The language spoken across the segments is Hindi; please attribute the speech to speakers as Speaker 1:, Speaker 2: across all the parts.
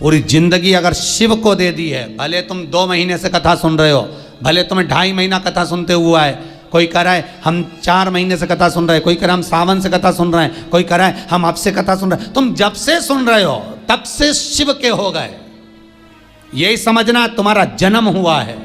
Speaker 1: पूरी जिंदगी अगर शिव को दे दी है, भले तुम 2 महीने से कथा सुन रहे हो, भले तुम्हें 2.5 महीना कथा सुनते हुआ है, कोई कह रहा है हम 4 महीने से कथा सुन रहे हैं, कोई कह रहा है हम सावन से कथा सुन रहे हैं, कोई कह रहा है हम अब से कथा सुन रहे हैं। तुम जब से सुन रहे हो तब से शिव के हो गए, यही समझना तुम्हारा जन्म हुआ है।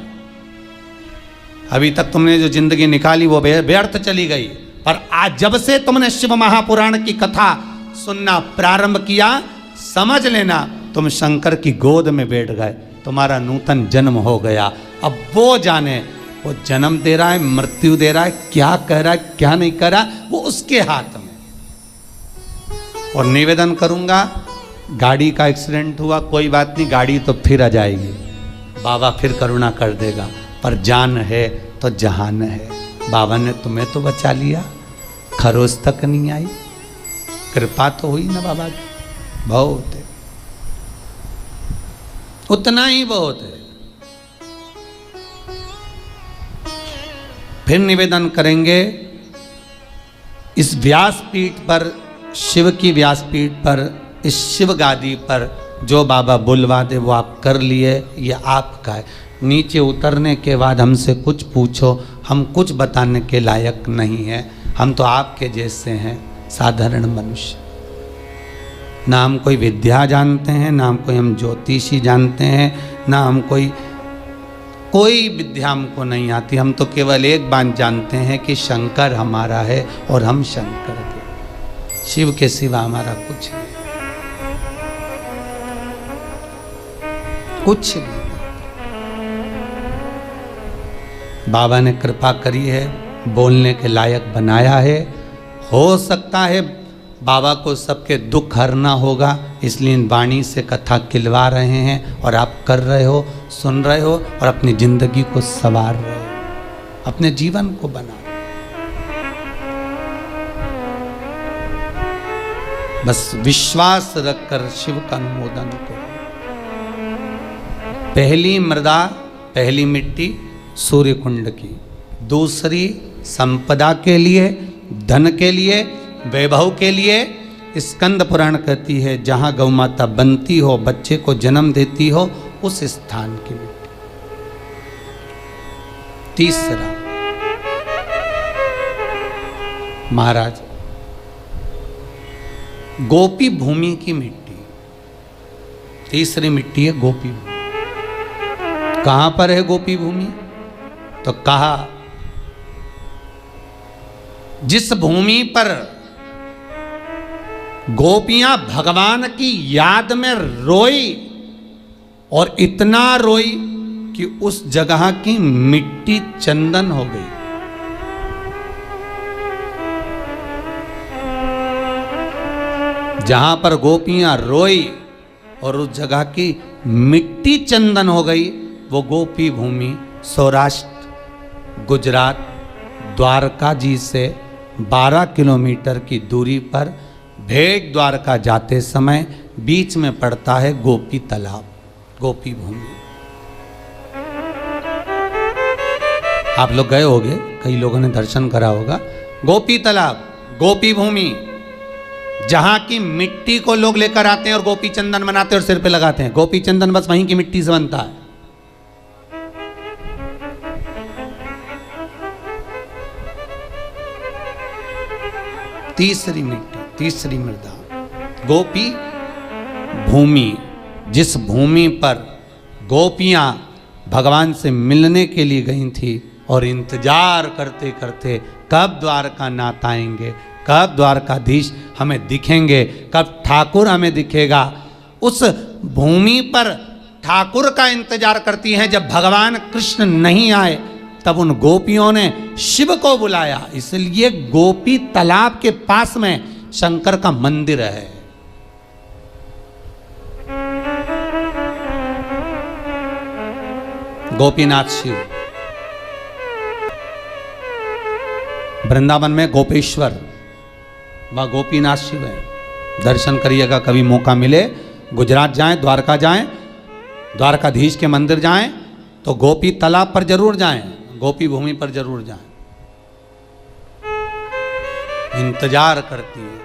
Speaker 1: अभी तक तुमने जो जिंदगी निकाली वो व्यर्थ चली गई, पर आज जब से तुमने शिव महापुराण की कथा सुनना प्रारंभ किया, समझ लेना तुम शंकर की गोद में बैठ गए, तुम्हारा नूतन जन्म हो गया। अब वो जाने वो जन्म दे रहा है, मृत्यु दे रहा है, क्या कह रहा है क्या नहीं कह रहा, वो उसके हाथ में। और निवेदन करूंगा, गाड़ी का एक्सीडेंट हुआ कोई बात नहीं, गाड़ी तो फिर आ जाएगी, बाबा फिर करुणा कर देगा, पर जान है तो जहान है। बाबा ने तुम्हें तो बचा लिया, खरोच तक नहीं आई, कृपा तो हुई ना बाबा की, बहुत है, उतना ही बहुत है। फिर निवेदन करेंगे, इस व्यासपीठ पर, शिव की व्यासपीठ पर, इस शिव गादी पर जो बाबा बुलवा दे वो आप कर लिए, ये आपका है। नीचे उतरने के बाद हमसे कुछ पूछो, हम कुछ बताने के लायक नहीं हैं, हम तो आपके जैसे हैं, साधारण मनुष्य। ना हम कोई विद्या जानते हैं, ना हम कोई हम ज्योतिषी जानते हैं, ना हम कोई विद्या हमको नहीं आती। हम तो केवल एक बात जानते हैं कि शंकर हमारा है और हम शंकर के, शिव के सिवा हमारा कुछ नहीं, कुछ नहीं। बाबा ने कृपा करी है, बोलने के लायक बनाया है। हो सकता है बाबा को सबके दुख हरना होगा, इसलिए वाणी से कथा खिलवा रहे हैं, और आप कर रहे हो, सुन रहे हो, और अपनी जिंदगी को संवार रहे हो, अपने जीवन को बना रहे हो। बस विश्वास रखकर शिव का अनुमोदन करो। पहली मृदा, पहली मिट्टी सूर्य कुंड की, दूसरी संपदा के लिए, धन के लिए, वैभव के लिए। स्कंद पुराण कहती है जहां गौ माता बनती हो, बच्चे को जन्म देती हो, उस स्थान की मिट्टी। तीसरा महाराज गोपी भूमि की मिट्टी, तीसरी मिट्टी है गोपी भूमि। कहां पर है गोपी भूमि? तो कहा जिस भूमि पर गोपियां भगवान की याद में रोई, और इतना रोई कि उस जगह की मिट्टी चंदन हो गई। जहां पर गोपियां रोई और उस जगह की मिट्टी चंदन हो गई, वो गोपी भूमि सौराष्ट्र, गुजरात, द्वारका जी से 12 किलोमीटर की दूरी पर भेट द्वारका जाते समय बीच में पड़ता है गोपी तालाब, गोपी भूमि। आप लोग गए होंगे, कई लोगों ने दर्शन करा होगा। गोपी तालाब, गोपी भूमि, जहां की मिट्टी को लोग लेकर आते हैं और गोपी चंदन बनाते हैं और सिर पे लगाते हैं। गोपी चंदन बस वहीं की मिट्टी से बनता है। तीसरी मिट्टी, तीसरी मृदा, गोपी भूमि, जिस भूमि पर गोपियां भगवान से मिलने के लिए गई थी और इंतजार करते करते कब द्वारका नाथ आएंगे, कब द्वारकाधीश हमें दिखेंगे, कब ठाकुर हमें दिखेगा, उस भूमि पर ठाकुर का इंतजार करती हैं। जब भगवान कृष्ण नहीं आए तब उन गोपियों ने शिव को बुलाया, इसलिए गोपी तालाब के पास में शंकर का मंदिर है। गोपीनाथ शिव, वृंदावन में गोपेश्वर, वह गोपीनाथ शिव है। दर्शन करिएगा कभी मौका मिले, गुजरात जाएं, द्वारका जाएं, द्वारकाधीश के मंदिर जाएं, तो गोपी तालाब पर जरूर जाएं, गोपी भूमि पर जरूर जाएं। इंतजार करती है,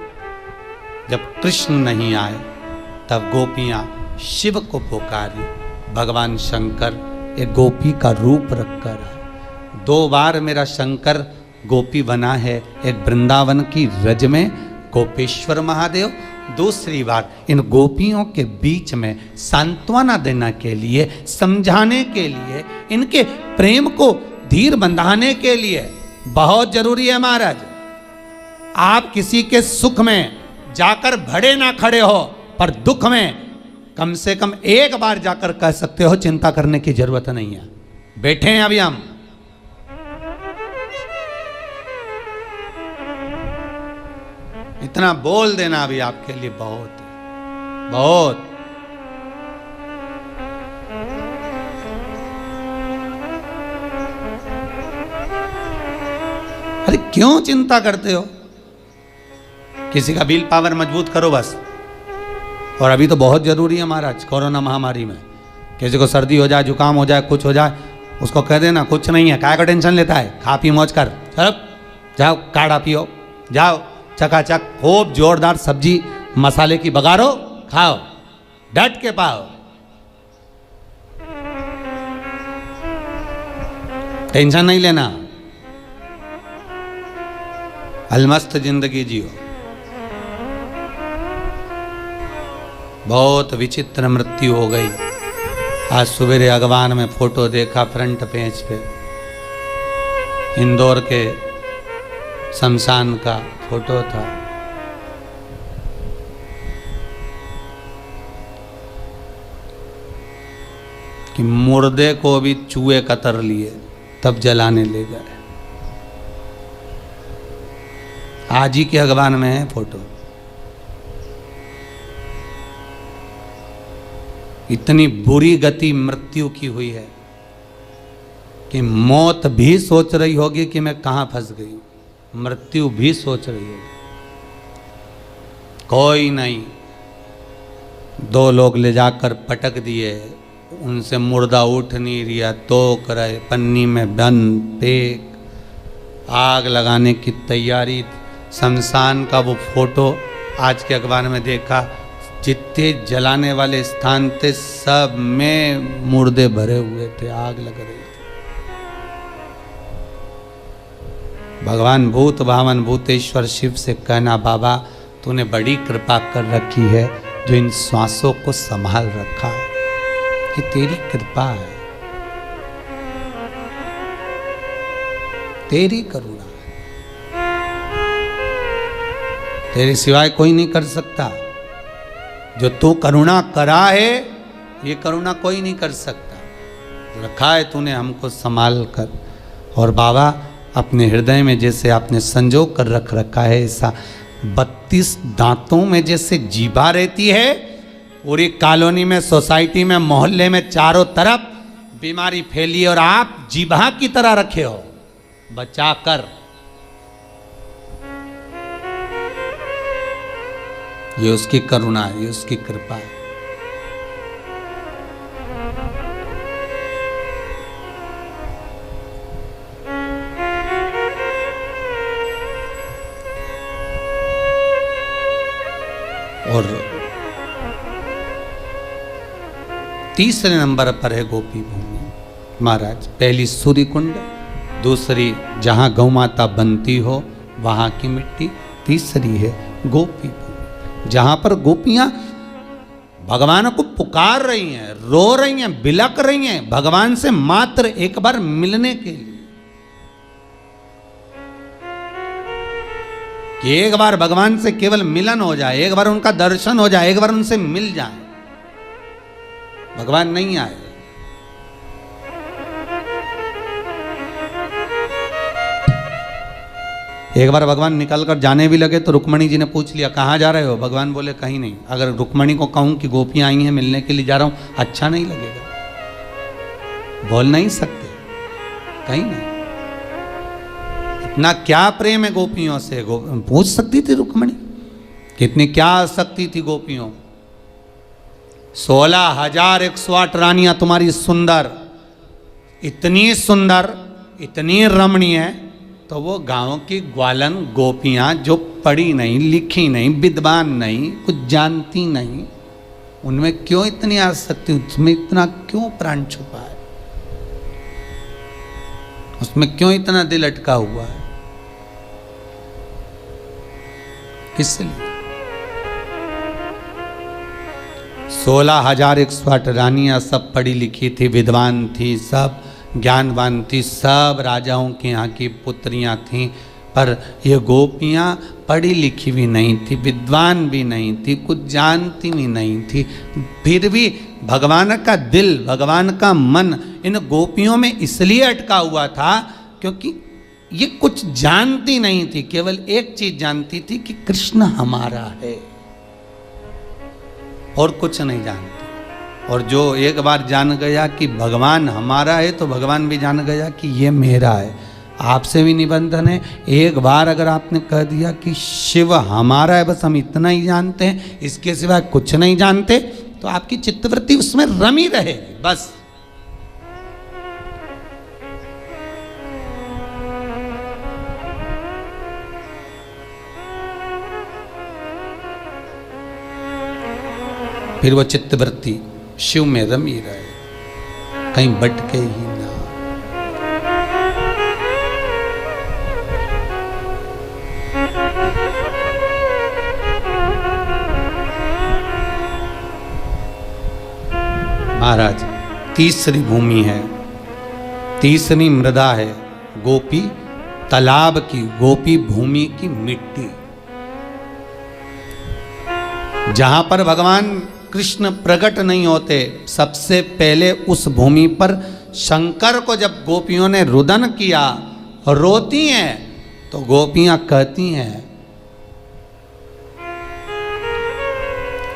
Speaker 1: जब कृष्ण नहीं आए तब गोपियां शिव को पुकारी। भगवान शंकर एक गोपी का रूप रखकर आए। 2 बार मेरा शंकर गोपी बना है, एक वृंदावन की रज में गोपेश्वर महादेव, दूसरी बार इन गोपियों के बीच में सांत्वना देने के लिए, समझाने के लिए, इनके प्रेम को धीर बंधाने के लिए। बहुत जरूरी है महाराज, आप किसी के सुख में जाकर भड़े ना खड़े हो, पर दुख में कम से कम एक बार जाकर कह सकते हो चिंता करने की जरूरत नहीं है, बैठे हैं अभी हम। इतना बोल देना अभी आपके लिए बहुत बहुत। अरे क्यों चिंता करते हो? किसी का विल पावर मजबूत करो बस। और अभी तो बहुत जरूरी है महाराज, कोरोना महामारी में किसी को सर्दी हो जाए, जुकाम हो जाए, कुछ हो जाए, उसको कह देना कुछ नहीं है, काय का टेंशन लेता है, खा पी मौज कर, चलो जाओ काढ़ा पियो, जाओ चकाचक खूब जोरदार सब्जी मसाले की बघारो, खाओ, डट के पाओ, टेंशन नहीं लेना, अलमस्त जिंदगी जियो। बहुत विचित्र मृत्यु हो गई। आज सवेरे अखबार में फोटो देखा, फ्रंट पेज पे इंदौर के शमशान का फोटो था। कि मुर्दे को भी चूहे कतर लिए तब जलाने ले गए। आज ही के अखबार में है फोटो। इतनी बुरी गति मृत्यु की हुई है कि मौत भी सोच रही होगी कि मैं कहां फंस गई हूं, मृत्यु भी सोच रही होगी। कोई नहीं, 2 लोग ले जाकर पटक दिए, उनसे मुर्दा उठ नहीं रिया, तोक रहे, पन्नी में बंद, फेंक, आग लगाने की तैयारी। शमशान का वो फोटो आज के अखबार में देखा, जितने जलाने वाले स्थान थे सब में मुर्दे भरे हुए थे, आग लग रही थी। भगवान भूत भावन भूतेश्वर शिव से कहना, बाबा तूने बड़ी कृपा कर रखी है जो इन श्वासों को संभाल रखा है, ये तेरी कृपा है, तेरी करुणा है, तेरे सिवाय कोई नहीं कर सकता। जो तू करुणा करा है, ये करुणा कोई नहीं कर सकता। रखा है तूने हमको संभाल कर। और बाबा अपने हृदय में जैसे आपने संजो कर रख रखा है, ऐसा 32 दांतों में जैसे जीभा रहती है, पूरी कॉलोनी में, सोसाइटी में, मोहल्ले में चारों तरफ बीमारी फैली और आप जीभा की तरह रखे हो बचा कर। ये उसकी करुणा है, ये उसकी कृपा है। और तीसरे नंबर पर है गोपी भूमि महाराज। पहली सूर्य कुंड, दूसरी जहां गौ माता बनती हो वहां की मिट्टी, तीसरी है गोपी भूमि जहां पर गोपियां भगवान को पुकार रही हैं, रो रही हैं, बिलक रही हैं भगवान से मात्र एक बार मिलने के लिए। कि एक बार भगवान से केवल मिलन हो जाए, एक बार उनका दर्शन हो जाए, एक बार उनसे मिल जाए। भगवान नहीं आए। एक बार भगवान निकल कर जाने भी लगे तो रुक्मणी जी ने पूछ लिया, कहाँ जा रहे हो? भगवान बोले कहीं नहीं। अगर रुक्मणी को कहूं कि गोपियां आई हैं मिलने के लिए जा रहा हूं, अच्छा नहीं लगेगा, बोल नहीं सकते, कहीं नहीं। इतना क्या प्रेम है गोपियों से। पूछ सकती थी रुक्मणी, कितनी क्या आसक्ति थी गोपियों। 16,108 रानियां तुम्हारी सुंदर, इतनी सुंदर, इतनी रमणीय, तो वो गांव की ग्वालन गोपियां जो पढ़ी नहीं, लिखी नहीं, विद्वान नहीं, कुछ जानती नहीं, उनमें क्यों इतनी आसक्ति, उसमें इतना क्यों प्राण छुपा है, उसमें क्यों इतना दिल अटका हुआ है, किस लिए? 16,108 रानियां सब पढ़ी लिखी थी, विद्वान थी, सब ज्ञानवान थी, सब राजाओं के यहाँ की पुत्रियां थीं, पर ये गोपियाँ पढ़ी लिखी भी नहीं थी, विद्वान भी नहीं थी, कुछ जानती भी नहीं थी, फिर भी भगवान का दिल, भगवान का मन इन गोपियों में इसलिए अटका हुआ था क्योंकि ये कुछ जानती नहीं थी, केवल एक चीज जानती थी कि कृष्ण हमारा है और कुछ नहीं जानती। और जो एक बार जान गया कि भगवान हमारा है तो भगवान भी जान गया कि ये मेरा है। आपसे भी निबंधन है, एक बार अगर आपने कह दिया कि शिव हमारा है, बस हम इतना ही जानते हैं, इसके सिवा कुछ नहीं जानते, तो आपकी चित्तवृत्ति उसमें रमी रहेगी बस। फिर वो चित्तवृत्ति शिव में रमी रहे, कहीं भटके ही ना। महाराज, तीसरी भूमि है, तीसरी मृदा है, गोपी तालाब की, गोपी भूमि की मिट्टी, जहां पर भगवान कृष्ण प्रकट नहीं होते। सबसे पहले उस भूमि पर शंकर को जब गोपियों ने रुदन किया, रोती हैं, तो गोपियां कहती हैं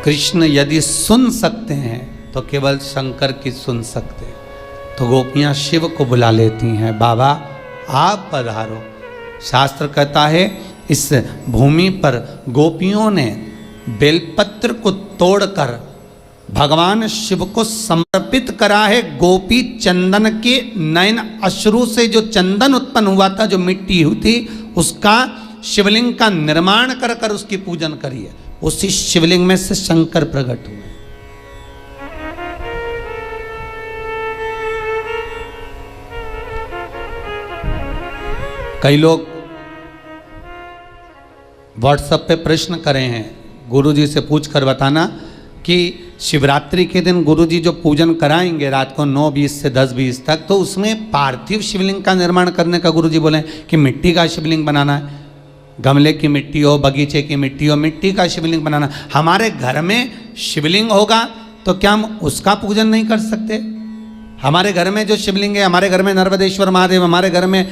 Speaker 1: कृष्ण यदि सुन सकते हैं तो केवल शंकर की सुन सकते हैं। तो गोपियां शिव को बुला लेती हैं, बाबा आप पधारो। शास्त्र कहता है इस भूमि पर गोपियों ने बेलपत्र को तोड़कर भगवान शिव को समर्पित करा है। गोपी चंदन के नयन अश्रु से जो चंदन उत्पन्न हुआ था, जो मिट्टी हुई थी, उसका शिवलिंग का निर्माण कर कर उसकी पूजन करी है। उसी शिवलिंग में से शंकर प्रकट हुए। कई लोग व्हाट्सएप पे प्रश्न करे हैं, गुरुजी से पूछ कर बताना कि शिवरात्रि के दिन गुरुजी जो पूजन कराएंगे रात को 9:20 से 10:20 तक, तो उसमें पार्थिव शिवलिंग का निर्माण करने का गुरुजी बोले कि मिट्टी का शिवलिंग बनाना है, गमले की मिट्टी हो, बगीचे की मिट्टी हो, मिट्टी का शिवलिंग बनाना। हमारे घर में शिवलिंग होगा तो क्या हम उसका पूजन नहीं कर सकते? हमारे घर में जो शिवलिंग है, हमारे घर में नर्मदेश्वर महादेव, हमारे घर में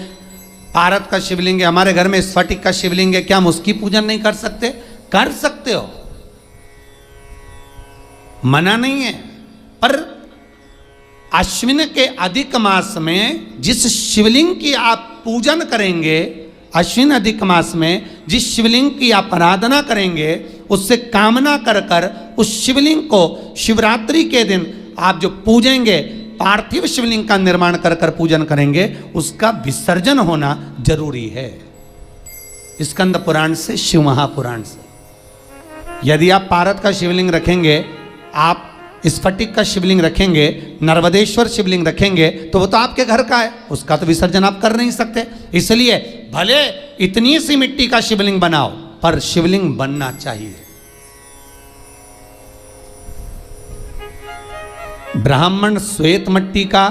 Speaker 1: पारत का शिवलिंग है, हमारे घर में स्फटिक का शिवलिंग है, क्या हम उसकी पूजन नहीं कर सकते? कर सकते हो, मना नहीं है। पर अश्विन के अधिक मास में जिस शिवलिंग की आप पूजन करेंगे, अश्विन अधिक मास में जिस शिवलिंग की आप आराधना करेंगे, उससे कामना कर कर उस शिवलिंग को शिवरात्रि के दिन आप जो पूजेंगे, पार्थिव शिवलिंग का निर्माण कर कर पूजन करेंगे, उसका विसर्जन होना जरूरी है। स्कंद पुराण से, शिव महापुराण से। यदि आप पारत का शिवलिंग रखेंगे, आप स्फटिक का शिवलिंग रखेंगे, नर्मदेश्वर शिवलिंग रखेंगे, तो वो तो आपके घर का है, उसका तो विसर्जन आप कर नहीं सकते। इसलिए भले इतनी सी मिट्टी का शिवलिंग बनाओ, पर शिवलिंग बनना चाहिए। ब्राह्मण श्वेत मिट्टी का,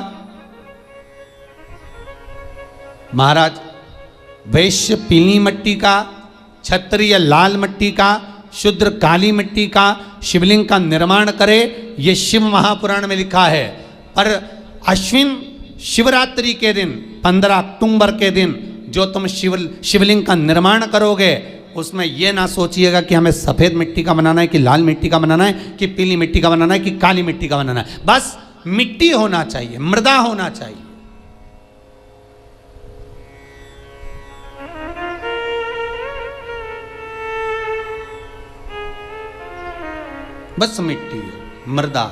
Speaker 1: महाराज वैश्य पीली मिट्टी का, क्षत्रिय लाल मिट्टी का, शूद्र काली मिट्टी का शिवलिंग का निर्माण करे, ये शिव महापुराण में लिखा है। पर अश्विन शिवरात्रि के दिन 15 अक्टूबर के दिन जो तुम शिवलिंग का निर्माण करोगे, उसमें यह ना सोचिएगा कि हमें सफेद मिट्टी का बनाना है, कि लाल मिट्टी का बनाना है, कि पीली मिट्टी का बनाना है, कि काली मिट्टी का बनाना है। बस मिट्टी होना चाहिए, मृदा होना चाहिए। बस मिट्टी, मृदा।